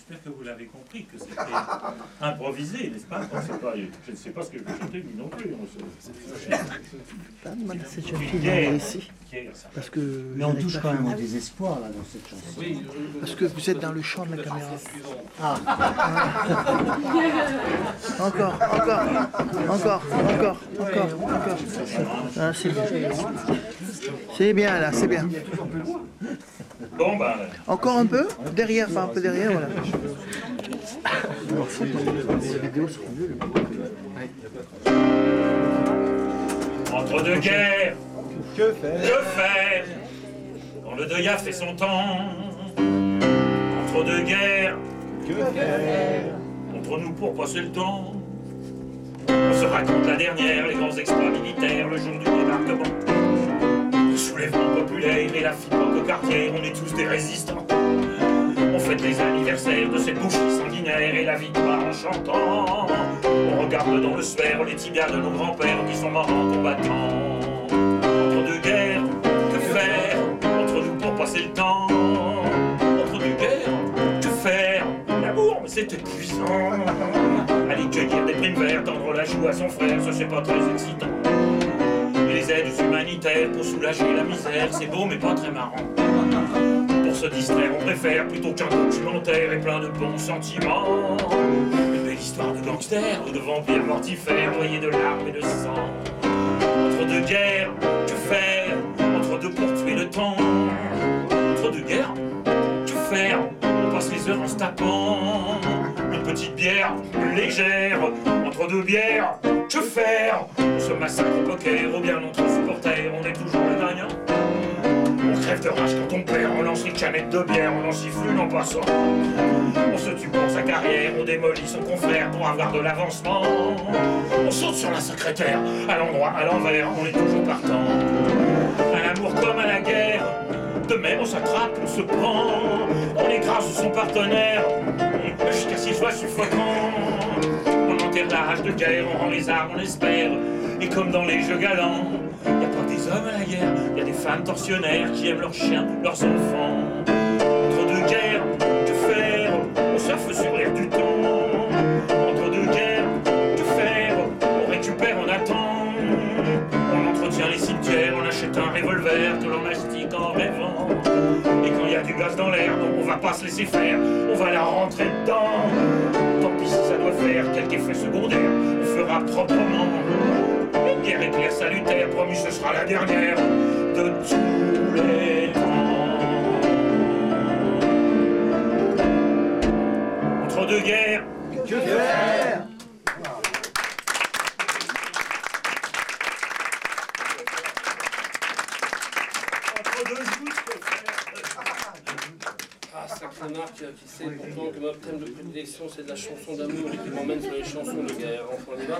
J'espère que vous l'avez compris, que c'était improvisé, n'est-ce pas? Je ne sais pas ce que je chantais, lui non plus. Pas mal cette jeune fille là, ici. Parce que mais on touche quand même au désespoir là dans cette chanson. Oui, parce que vous êtes dans le champ de la caméra. Ah. Encore. Ah, c'est bien. C'est bien là, c'est bien. Bon, ben... Encore un peu? Derrière, enfin un peu derrière, voilà. Entre deux guerres, que faire quand le deuil a fait son temps? Entre deux guerres, que faire entre nous pour passer le temps? On se raconte la dernière, les grands exploits militaires, le jour du débarquement, le soulèvement populaire et la fibre cocardière. On est tous des résistants. On fête les anniversaires de cette boucherie sanguinaire et la victoire en chantant. On regarde dans le sphère les tibias de nos grands-pères qui sont morts en combattant. Entre deux guerres, que faire entre nous pour passer le temps? Entre deux guerres, que faire? L'amour, mais c'est épuisant. Aller cueillir des primes vertes, tendre la joue à son frère, ça c'est pas très excitant. Et les aides humanitaires pour soulager la misère, c'est beau mais pas très marrant. Pour se distraire, on préfère plutôt qu'un documentaire et plein de bons sentiments. Une belle histoire de gangsters ou de vampires mortifères, noyés de larmes et de sang. Entre deux guerres, que faire entre deux pour tuer le temps? Entre deux guerres, que faire? On passe les heures en se tapant. Une petite bière légère, entre deux bières, que faire? On se massacre au poker, ou bien notre supporter, on est toujours le gagnant. On crève de rage quand on perd, on lance une canette de bière, on en siffle une en passant. On se tue pour sa carrière, on démolit son confrère pour avoir de l'avancement. On saute sur la secrétaire, à l'endroit, à l'envers, on est toujours partant. À l'amour comme à la guerre, de même on s'attrape, on se prend. On écrase son partenaire, jusqu'à s'y soit suffocant. On enterre la rage de guerre, on rend les armes, on espère. Et comme dans les jeux galants, y a pas que des hommes à la guerre, y a des femmes tortionnaires qui aiment leurs chiens, leurs enfants. Entre deux guerres, que faire? On surfe sur l'air du temps. Entre deux guerres, que faire? On récupère, on attend. On entretient les cimetières, on achète un revolver que l'on mastique en rêvant. Et quand y a du gaz dans l'air, on va pas se laisser faire, on va la rentrer dedans. Tant pis si ça doit faire quelque effet secondaire, on fera proprement. Une guerre éclair salutaire, promis ce sera la dernière de tous les temps. Entre deux guerres, que faire? Entre deux joutes, que faire? Ah, sacré Marc qui sait pourtant que notre thème de prédilection c'est de la chanson d'amour et qui m'emmène sur les chansons de guerre. Enfin, on y va.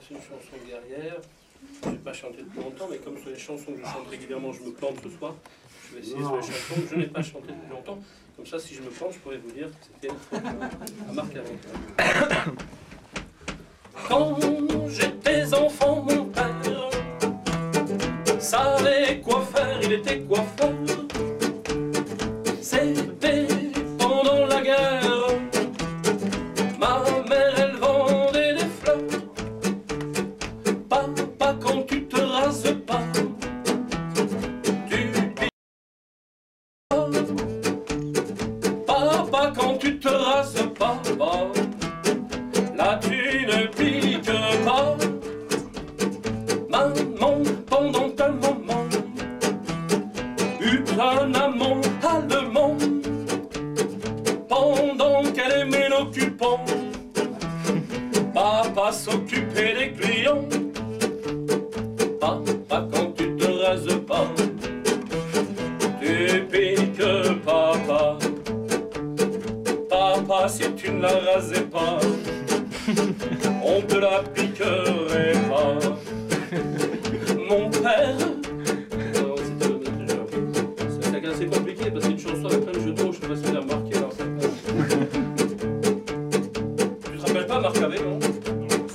C'est une chanson guerrière. Je n'ai pas chanté depuis longtemps, mais comme sur les chansons que je chante régulièrement, je me plante ce soir. Je vais essayer sur les chansons que je n'ai pas chantées depuis longtemps. Comme ça, si je me plante, je pourrais vous dire que c'était à Marc avant. Quand j'étais enfant, mon père savait quoi faire, il était coiffeur. C'était pendant la guerre. Ma mère, elle vendait des fleurs. Papa, quand tu te rases pas, tu piques pas. Papa, quand tu te rases pas, là tu ne piques pas. Maman, pendant un moment, eut un amant allemand. Pendant qu'elle aimait l'occupant, papa s'occupait des clients. Papa, quand tu te rases pas, tu piques papa. Papa, si tu ne la rasais pas, on te la piquerait pas. Mon père, c'est assez compliqué parce que c'est une chanson avec plein de jeux de mots, je sais pas si tu l'as remarqué. Tu te rappelles pas Marc Avé, non?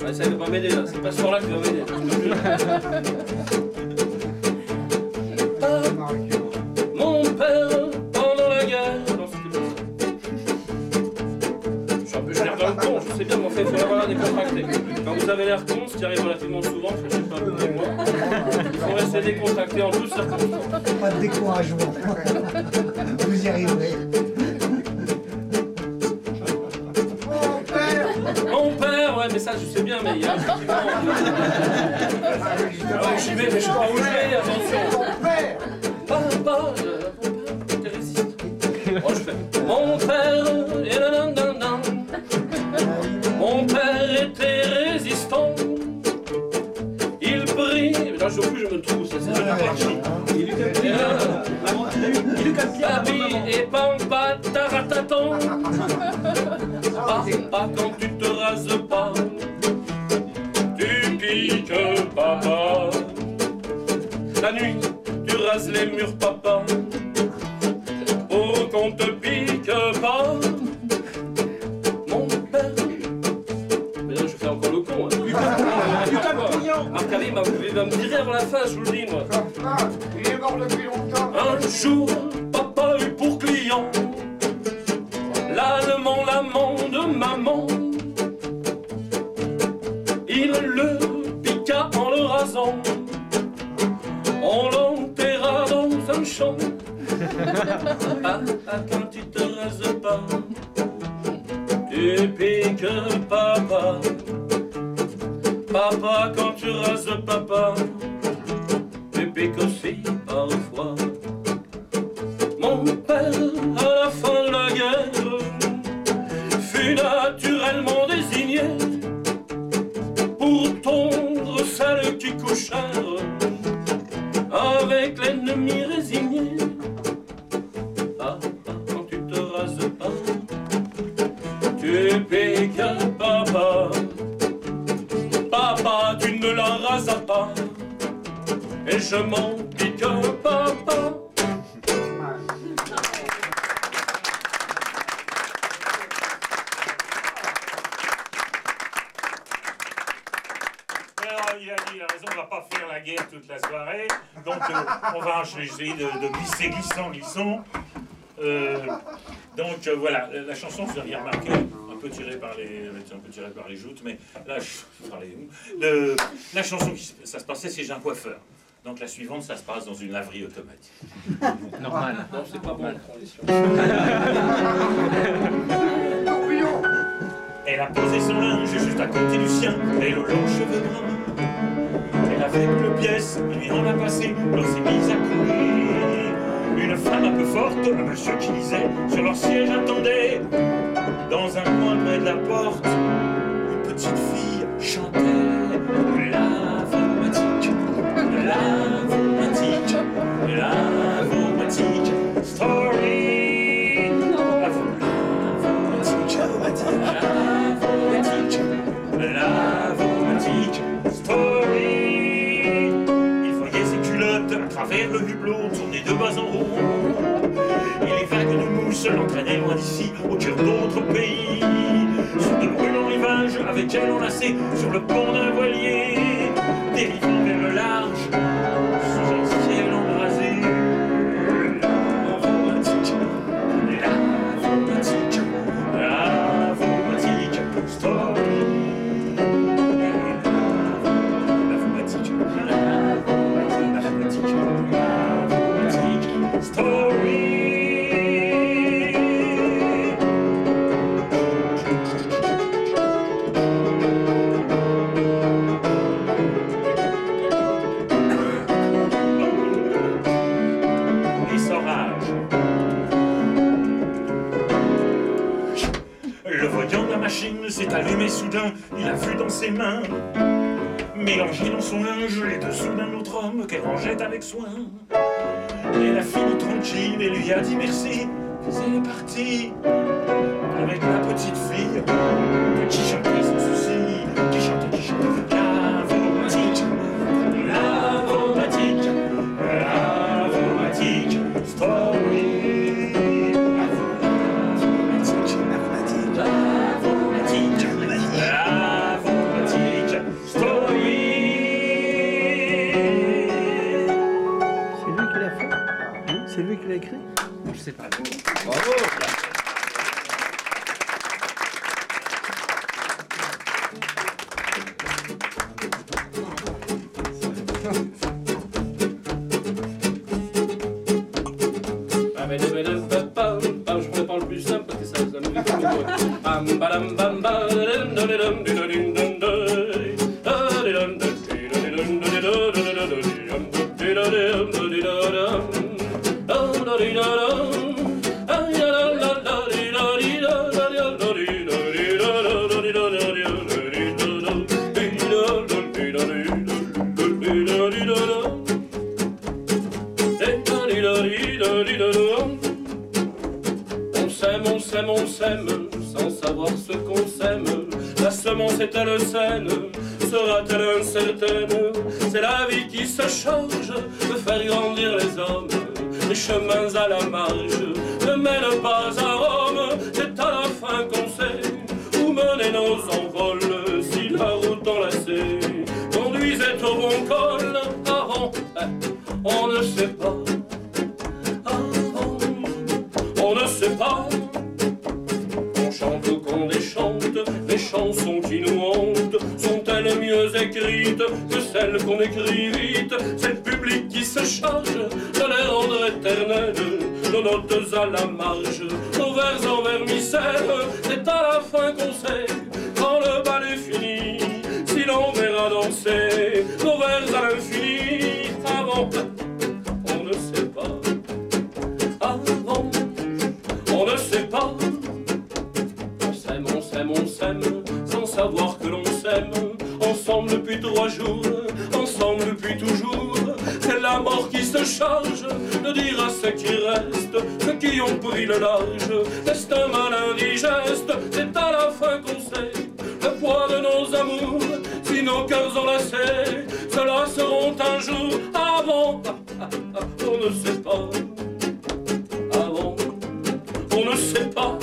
Ouais, ça ne va pas m'aider là, c'est pas ce soir-là qui va m'aider. Mon père, pendant la guerre, vous avez l'air con, ce qui arrive relativement souvent, je sais pas, vous et moi. Il faut rester décontracté en toutes circonstances. Pas de découragement. Vous y arriverez. Mon père, ouais, mais ça je sais bien, mais il y a effectivement. Ah ouais, j'y vais, mais je sais pas où je vais, attention. Papa, t'es résiste. Oh, je fais. Mon père, et nanana. Mon père était résistant. Il brille. Là, je plus, je me trouve, ça c'est la partie. Papi et pampa, taratatan. Papa, quand tu te rases pas, tu piques papa. La nuit, tu rases les murs, papa, pour qu'on te pique pas. Mon père. Mais là, je fais encore le con. Marc-Avé va me tirer avant la fin, je vous le dis, moi. Il est mort depuis longtemps. Un jour, papa eut pour client l'allemand, l'amant de maman. Il le piqua en le rasant. On l'enterra dans un champ. Quand tu te rases pas, tu piques papa. Papa, quand tu rases papa, tu piques aussi parfois. Mon père, à la fin de la guerre, fut naturellement désigné pour tondre celles qui couchèrent avec l'ennemi résigné. Ah, quand tu te rases pas, tu piques papa. Papa, tu ne la rasas pas, et je m'en pique papa. Il a raison, on va pas faire la guerre toute la soirée, donc on va essayer de glisser, glissons. Donc voilà, la chanson, vous aviez remarqué, un peu tirée par les joutes, mais là, la chanson, ça se passait chez un coiffeur. Donc la suivante, ça se passe dans une laverie automatique. Normal. Non, c'est pas bon, la transition. Elle a posé son linge juste à côté du sien, et le long cheveux bruns. Elle avait une pièce, il lui en a passé, l'on s'est mise à courir. Une femme un peu forte, un monsieur qui lisait, sur leur siège attendait. Dans un coin près de la porte, une petite fille chantait. Lavomatique, lavomatique, lavomatique, story. Lavomatique, lavomatique, lavomatique, story. Il voyait ses culottes à travers le hublot, tourner de bas en haut. Et les vagues de mousse l'entraînaient loin d'ici, au cœur d'autres pays. Sur de brûlants rivages, avec elle enlacée, sur le pont d'un voilier, dérivant vers le large, sous un ciel embrasé. Lavomatique, lavomatique, lavomatique, story. Lavomatique, lavomatique, lavomatique, story. Le voyant de la machine s'est allumé soudain, il a vu dans ses mains, mélangé dans son linge, les dessous d'un autre homme qu'elle rangeait avec soin. Elle a fini tranquille et lui a dit merci, puis elle est partie avec la petite fille qui chantait sans souci, qui chantait. Lavomatique, lavomatique, lavomatique, story. C'est lui qui l'a écrit? Je sais pas. Bravo. Je pourrais pas le plus simple parce que ça me fait on s'aime, sans savoir ce qu'on s'aime. La semence est-elle saine, sera-t-elle incertaine? C'est la vie qui se charge de faire grandir les hommes. Les chemins à la marge ne mènent pas à Rome. C'est à la fin qu'on sait où mener nos envols. Si la route enlacée conduisait au bon col, avant, on ne sait pas. Avant, on ne sait pas. Qu'on déchante, les chansons qui nous hantent sont-elles mieux écrites que celles qu'on écrit vite? C'est le public qui se charge de les rendre éternelles, nos notes à la marge, nos vers en vermicelle. C'est à la fin qu'on sait, quand le bal est fini, si l'on verra danser nos vers à l'infini. Avant, on ne sait pas. Avant, on ne sait pas. On s'aime, sans savoir que l'on s'aime. Ensemble depuis 3 jours, ensemble depuis toujours. C'est la mort qui se charge de dire à ceux qui restent, ceux qui ont pris le large, destin mal indigeste. C'est à la fin qu'on sait le poids de nos amours. Si nos cœurs enlacés, ceux-là seront un jour. Avant, on ne sait pas. Avant, on ne sait pas.